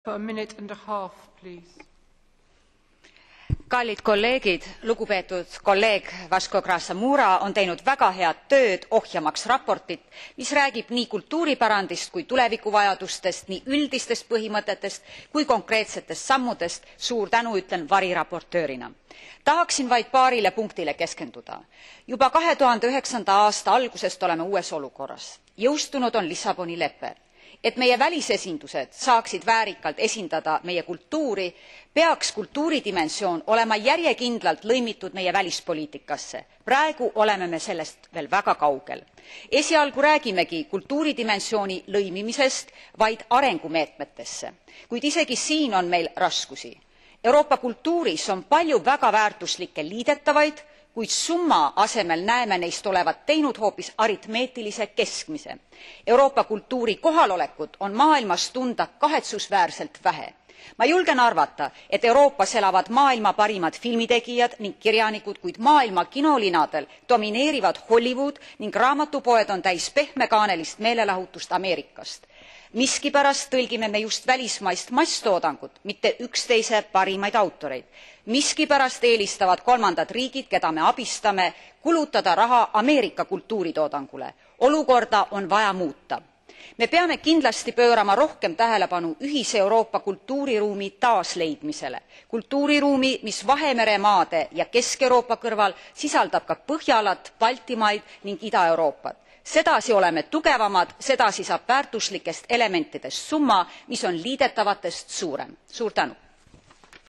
For a minute and a half, please. Kallid kolleegid, lugupeetud kolleeg Vasko Krasamura on teinud väga head tööd ohjamaks raportit, mis räägib nii kultuuripärandist kui tulevikuvajadustest, nii üldistest põhimõtetest kui konkreetsetest sammudest. Suur tänu ütlen variraportöörina. Tahaksin vaid paarile punktile keskenduda. Juba 2009. aasta algusest oleme uues olukorras. Jõustunud on Lissaboni lepe. Et meie välisesindused saaksid väärikalt esindada meie kultuuri, peaks kultuuridimensioon olema järjekindlalt lõimitud meie välispoliitikasse. Praegu oleme me sellest veel väga kaugel. Esialgu räägimegi kultuuridimensiooni lõimimisest vaid arengumeetmetesse, kuid isegi siin on meil raskusi. Euroopa kultuuris on palju väga väärtuslikke liidetavaid, kuid summa asemel näeme neist olevat teinud hoopis aritmeetilise keskmise. Euroopa kultuuri kohalolekut on maailmas tunda kahetsusväärselt vähe. Ma julgen arvata, et Euroopas elavad maailma parimad filmitegijad ning kirjanikud, kuid maailma kinolinadel domineerivad Hollywood ning raamatupoed on täis pehmekaanelist meelelahutust Ameerikast. Miskipärast tõlgime me just välismaist masstoodangut, mitte üksteise parimaid autoreid. Miskipärast eelistavad kolmandad riigid, keda me abistame, kulutada raha Ameerika kultuuritoodangule. Olukorda on vaja muuta. Me peame kindlasti pöörama rohkem tähelepanu ühise Euroopa kultuuriruumi taasleidmisele. Kultuuriruumi, mis Vahemere maade ja Kesk-Euroopa kõrval sisaldab ka Põhjalat, Baltimaid ning Ida-Euroopat. Sedasi oleme tugevamad, sedasi saab väärtuslikest elementidest summa, mis on liidetavatest suurem. Suur tänu!